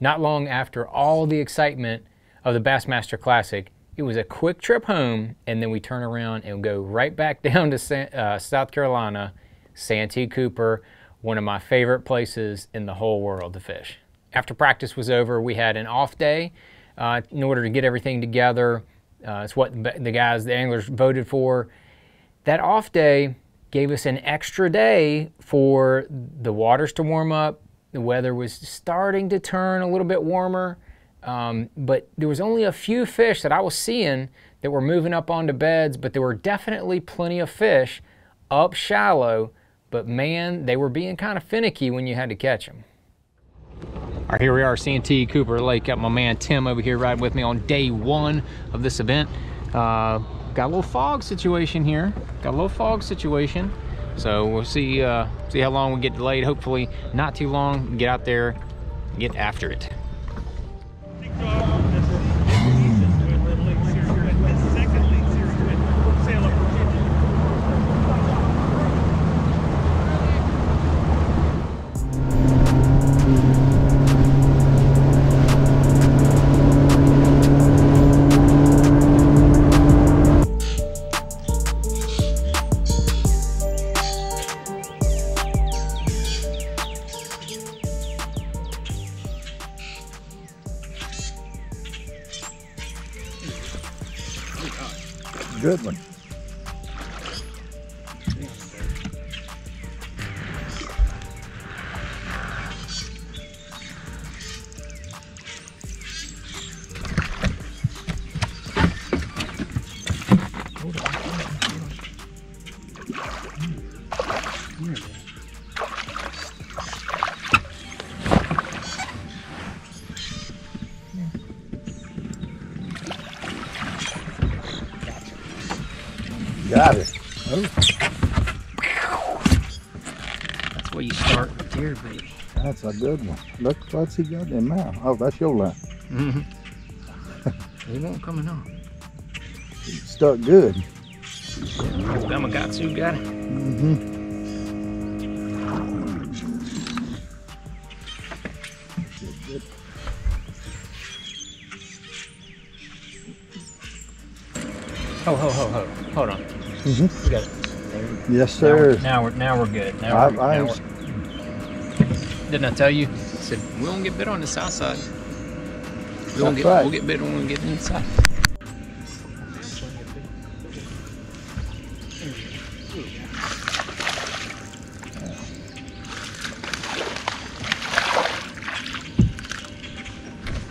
not long after all the excitement of the Bassmaster Classic, it was a quick trip home, and then we turn around and go right back down to South Carolina, Santee Cooper, one of my favorite places in the whole world to fish. After practice was over, we had an off day in order to get everything together. It's what the anglers voted for. That off day gave us an extra day for the waters to warm up. The weather was starting to turn a little bit warmer. But there was only a few fish that I was seeing that were moving up onto beds, but there were definitely plenty of fish up shallow. But man, they were being kind of finicky when you had to catch them. All right, here we are, Santee Cooper Lake. Got my man Tim over here riding with me on day one of this event. Got a little fog situation here. So we'll see how long we get delayed. Hopefully not too long. Get out there, get after it. Good one. Got it. Oh. That's where you start deer bait. That's a good one. Look what's he got in mouth. Oh, that's your line. He won't coming off. He's stuck good. Gamakatsu got it. Good. Ho. Hold on. We got it. Yes, sir. Now we're good. Didn't I tell you? I said we won't get bit on the south side. We'll get bit when we get inside.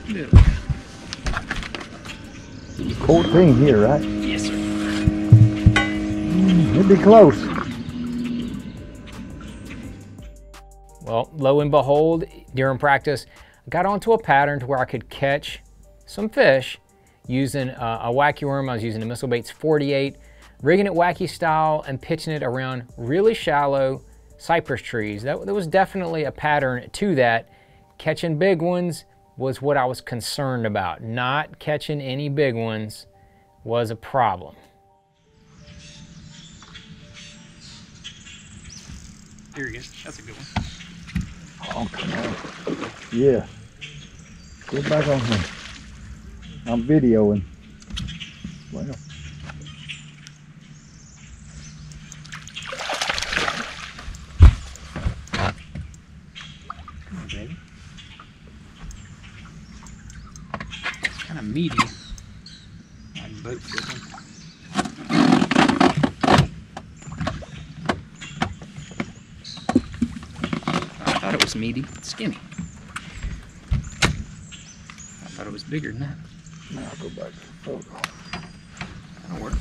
Yeah. 14 here, right? Yes, sir. It'd be close. Well, lo and behold, during practice, I got onto a pattern to where I could catch some fish using a wacky worm. I was using a Missile Baits 48, rigging it wacky style and pitching it around really shallow cypress trees. There was definitely a pattern to that. Catching big ones was what I was concerned about. Not catching any big ones was a problem. Here you go. That's a good one. Oh, come on. Yeah. Get back on him. I'm videoing. Well. Come on, baby. It's kind of meaty. Like boat flipping. I thought it was meaty, skinny. I thought it was bigger than that. Now I'll go back. Oh. That'll work.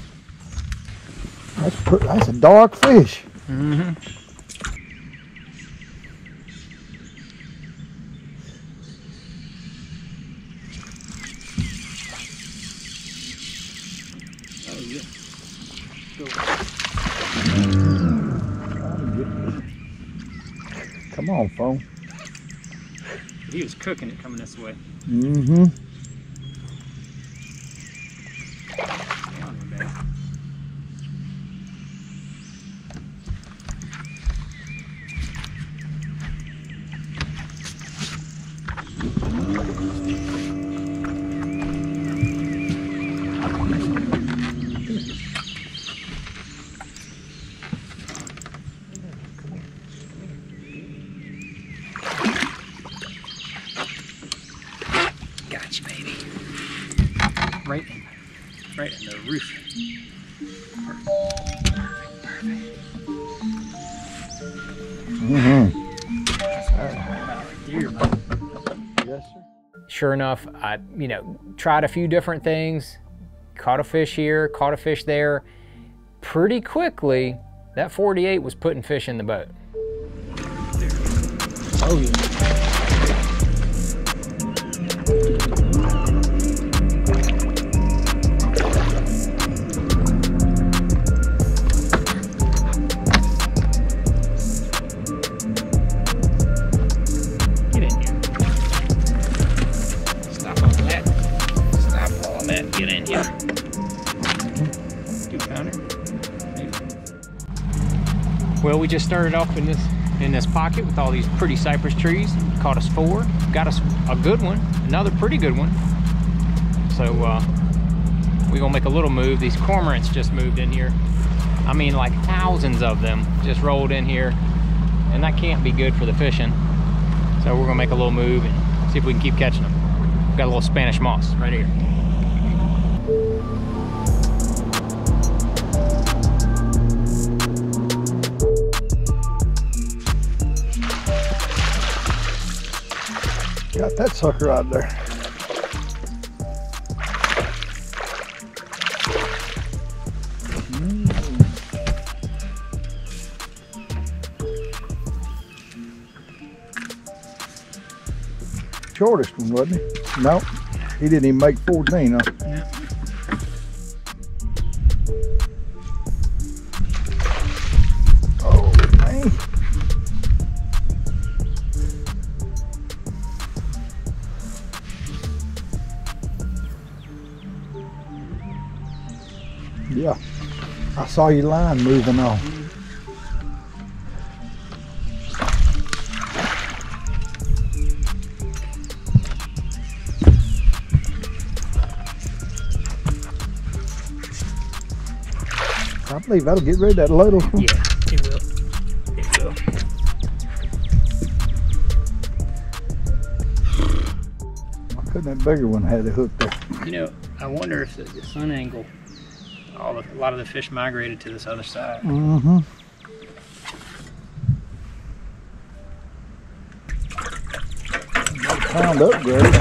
That's a dark fish. Mm-hmm. Oh yeah. Come on, phone. He was cooking it coming this way. Mm-hmm. right in the roof. Yes, sir. Sure enough, I tried a few different things, caught a fish here, caught a fish there. Pretty quickly, that 48 was putting fish in the boat. Oh yeah. Get in here. Stop all that. Stop all that. Get in here. 2-pounder. Well, we just started off in this pocket with all these pretty cypress trees. Caught us 4. Got us a good one. Another pretty good one. So we're gonna make a little move. These cormorants just moved in here. I mean, like thousands of them just rolled in here, and that can't be good for the fishing. So we're gonna make a little move and see if we can keep catching them. Got a little Spanish moss right here. Got that sucker out there. Shortest one, wasn't he? No, he didn't even make 14, huh? Yeah. Oh, man. Yeah, I saw your line moving on. I believe that'll get rid of that little one. Yeah, it will. It will. Why couldn't that bigger one have the hook there? You know, I wonder if the sun angle, a lot of the fish migrated to this other side. Mm-hmm. Pound upgrade.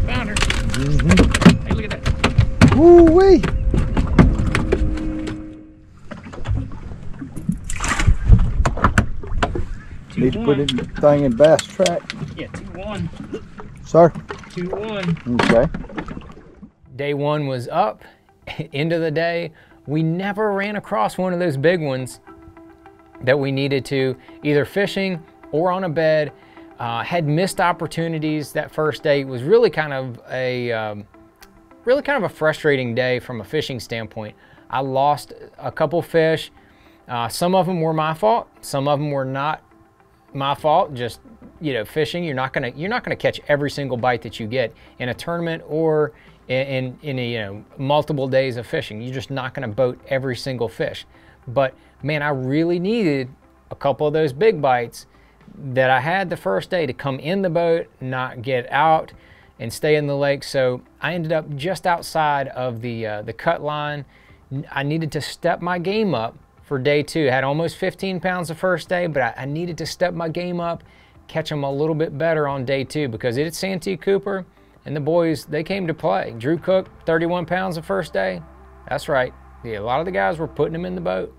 Pounder. Mm-hmm. Hey, look at that. Woo-wee! Need to put thing in bass track. Yeah, 2-1. Sir? 2-1. Okay. Day 1 was up. End of the day, we never ran across one of those big ones that we needed to, either fishing or on a bed. Had missed opportunities that first day. It was really kind of a frustrating day from a fishing standpoint. I lost a couple fish. Some of them were my fault. Some of them were not my fault. Just, fishing, you're not gonna catch every single bite that you get in a tournament or in multiple days of fishing. You're just not gonna boat every single fish. But man, I really needed a couple of those big bites that I had the first day to come in the boat, not get out and stay in the lake. So I ended up just outside of the cut line. I needed to step my game up for day 2. I had almost 15 pounds the first day, but I needed to step my game up, catch them a little bit better on day 2, because it's Santee Cooper and the boys, they came to play. Drew Cook, 31 pounds the first day. That's right. Yeah, a lot of the guys were putting them in the boat.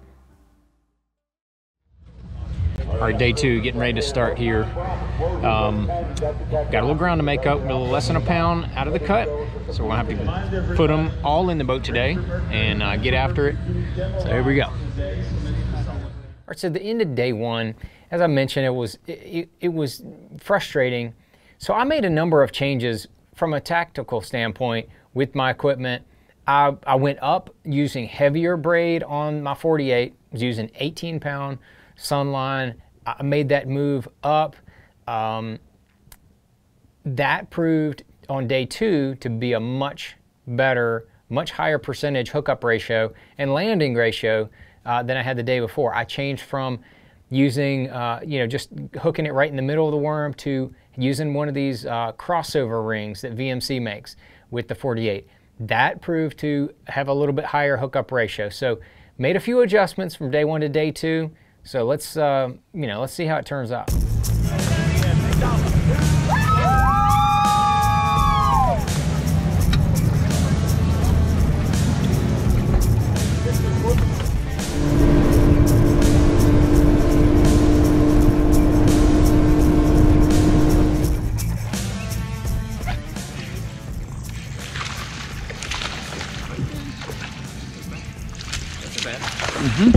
All right, day 2, getting ready to start here. Got a little ground to make up, a little less than a pound out of the cut. So we're gonna have to put them all in the boat today and get after it. So here we go. All right, so the end of day 1, as I mentioned, it was frustrating. So I made a number of changes from a tactical standpoint with my equipment. I went up using heavier braid on my 48, was using 18-pound sunline. I made that move up. That proved on day 2 to be a much better, much higher percentage hookup ratio and landing ratio than I had the day before. I changed from using, just hooking it right in the middle of the worm to using one of these crossover rings that VMC makes with the 48. That proved to have a little bit higher hookup ratio. So made a few adjustments from day 1 to day 2. So let's, let's see how it turns out. Mm-hmm.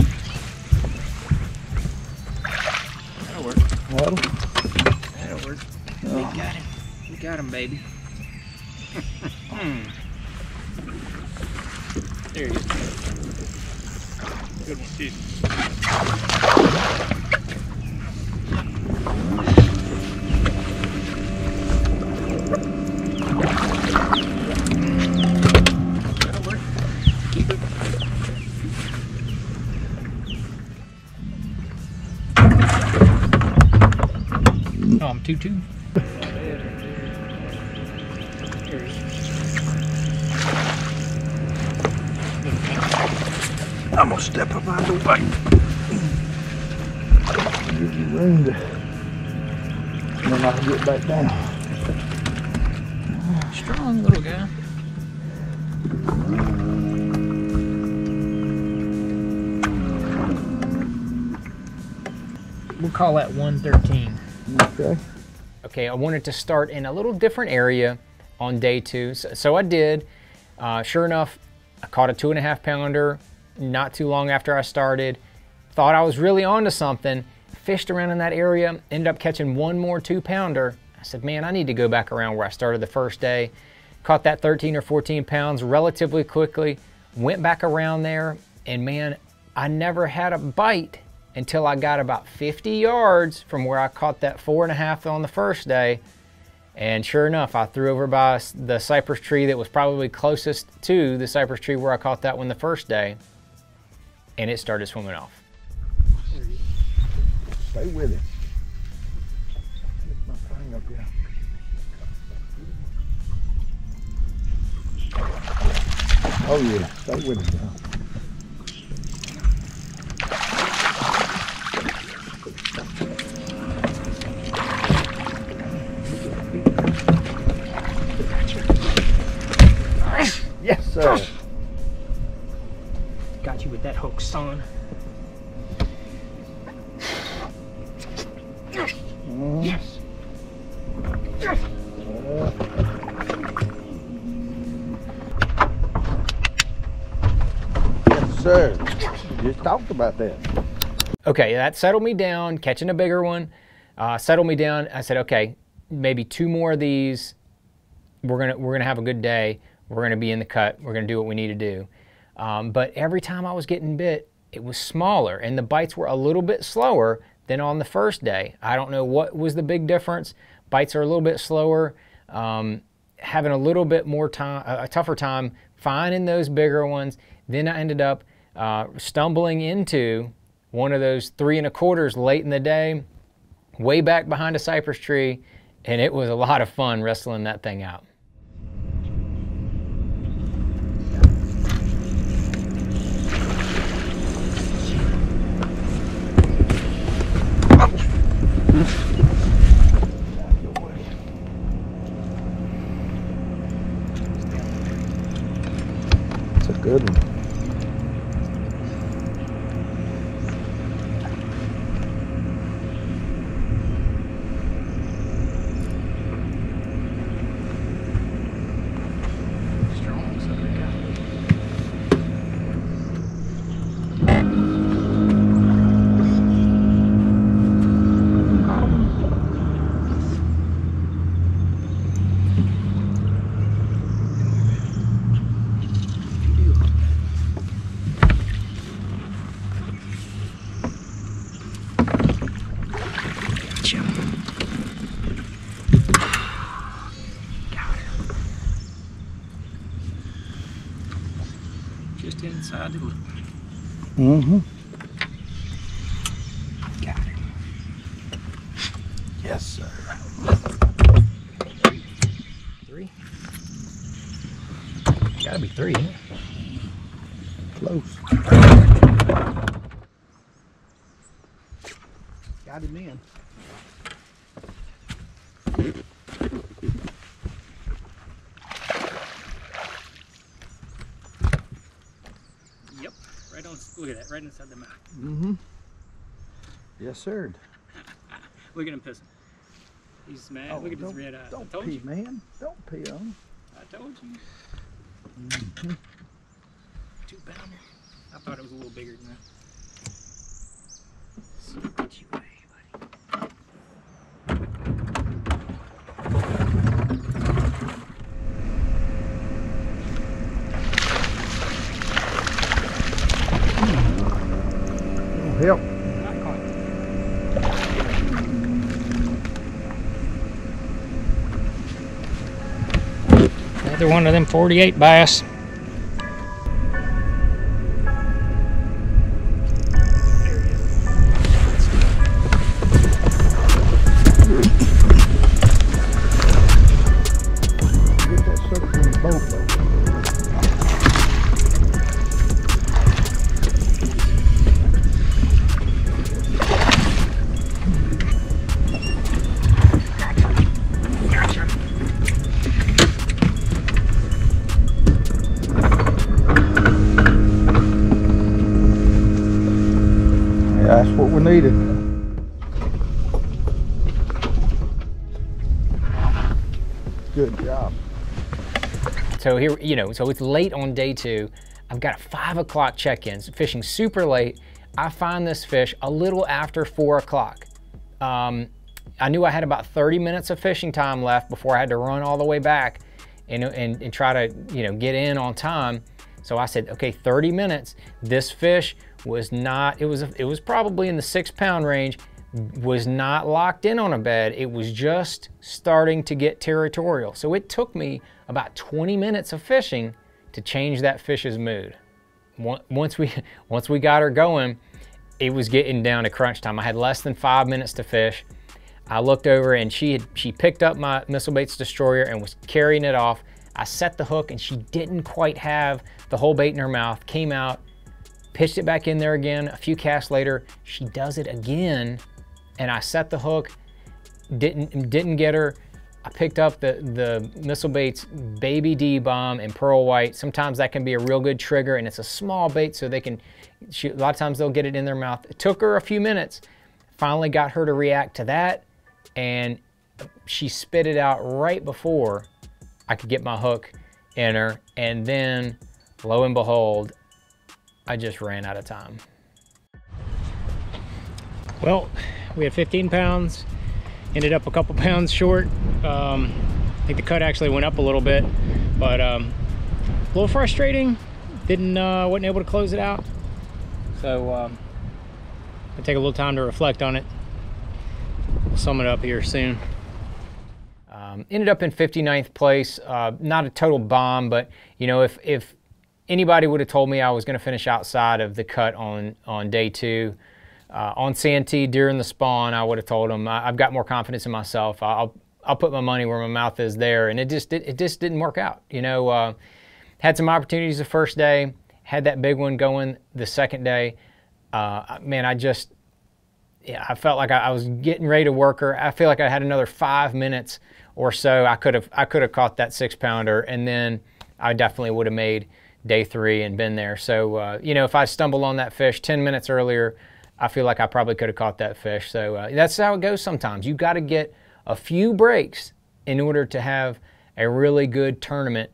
That'll work. That'll work. Oh. We got him. We got him, baby. There he is. Good one, too. That'll work. Keep it. Oh, I'm 2-2. I'm gonna step up out of the way. Give you room to, and then I can get back down. Strong little guy. We'll call that 113. Okay. Okay, I wanted to start in a little different area on day 2. So I did. Sure enough, I caught a 2.5 pounder not too long after I started. Thought I was really onto something. Fished around in that area, ended up catching one more 2-pounder. I said, man, I need to go back around where I started the first day. Caught that 13 or 14 pounds relatively quickly. Went back around there, and man, I never had a bite until I got about 50 yards from where I caught that 4.5 on the first day. And sure enough, I threw over by the cypress tree that was probably closest to the cypress tree where I caught that one the first day, and it started swimming off. Stay with it. Get my thing up here. Oh yeah, stay with it now. Yes, sir. Got you with that hook, son. Yes. Yes, sir. We just talked about that. Okay, that settled me down, catching a bigger one. Settled me down. I said, okay, maybe 2 more of these. We're gonna have a good day. We're gonna be in the cut. We're gonna do what we need to do. But every time I was getting bit, it was smaller, and the bites were a little bit slower than on the first day. I don't know what was the big difference. Bites are a little bit slower, having a little bit more time, a tougher time finding those bigger ones. Then I ended up stumbling into one of those 3 1/4s late in the day, way back behind a cypress tree, and it was a lot of fun wrestling that thing out. It's a good one. Strong, Southern guy. Just inside the loop. Mm-hmm. 3, isn't it? Close. Got him in. Yep. Right on. Look at that. Right inside the mouth. Mm-hmm. Yes, sir. Look at him pissing. He's mad. Oh, Look at his red eyes. Don't I told pee, you. man. Don't pee on him. I told you. Mm-hmm. 2-pounder. I thought it was a little bigger than that. So get you away, buddy. Oh, help. Not caught. Another one of them 48 bass. Get that sucker from the boat, though. Gotcha. Yeah, that's what we needed. Good job. So here, you know, so it's late on day 2. I've got a 5 o'clock check-in, fishing super late. I find this fish a little after 4 o'clock. I knew I had about 30 minutes of fishing time left before I had to run all the way back and try to, you know, get in on time. So I said, okay, 30 minutes. This fish was not, it was probably in the 6-pound range, was not locked in on a bed. It was just starting to get territorial. So it took me about 20 minutes of fishing to change that fish's mood. Once we got her going, it was getting down to crunch time. I had less than 5 minutes to fish. I looked over and she picked up my Missile Baits Destroyer and was carrying it off. I set the hook and she didn't quite have the whole bait in her mouth. Came out, pitched it back in there again. A few casts later, she does it again, and I set the hook. Didn't get her. I picked up the Missile Baits Baby D Bomb and Pearl White. Sometimes that can be a real good trigger, and it's a small bait, so they can shoot. A lot of times they'll get it in their mouth. It took her a few minutes. Finally got her to react to that, and she spit it out right before I could get my hook in her, and then lo and behold, I just ran out of time. Well, we had 15 pounds, ended up a couple pounds short. I think the cut actually went up a little bit, but a little frustrating. Wasn't able to close it out. So I'll take a little time to reflect on it. We'll sum it up here soon. Ended up in 59th place. Not a total bomb, but you know, if anybody would have told me I was going to finish outside of the cut on day 2 on Santee during the spawn, I would have told them I've got more confidence in myself. I'll put my money where my mouth is there, and it just didn't work out. You know, had some opportunities the first day, had that big one going the second day. Man, I felt like I was getting ready to work her. I feel like I had another 5 minutes or so. I could have caught that 6-pounder, and then I definitely would have made day 3 and been there. So you know, if I stumbled on that fish 10 minutes earlier, I feel like I probably could have caught that fish. So that's how it goes sometimes. You got to get a few breaks in order to have a really good tournament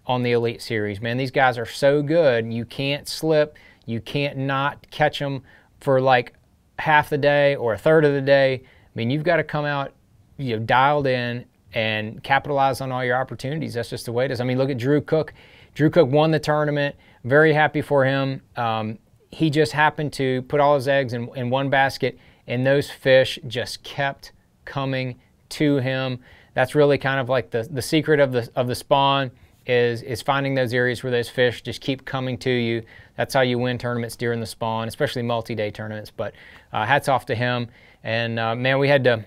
on the Elite Series. Man, these guys are so good. You can't slip. You can't not catch them for like half the day or a third of the day. I mean, you've got to come out, you know, dialed in and capitalize on all your opportunities. That's just the way it is. I mean, look at Drew Cook. Drew Cook won the tournament. Very happy for him. He just happened to put all his eggs in one basket, and those fish just kept coming to him. That's really kind of like the secret of the spawn is finding those areas where those fish just keep coming to you. That's how you win tournaments during the spawn, especially multi-day tournaments. But hats off to him. And man, we got to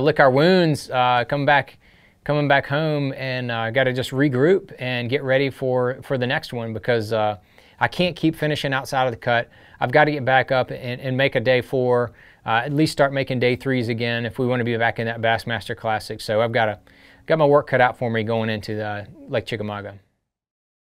lick our wounds coming back coming back home, and I got to just regroup and get ready for the next one, because I can't keep finishing outside of the cut. I've got to get back up and make a day 4, at least start making day 3s again if we want to be back in that Bassmaster Classic. So I've got my work cut out for me going into Lake Chickamauga.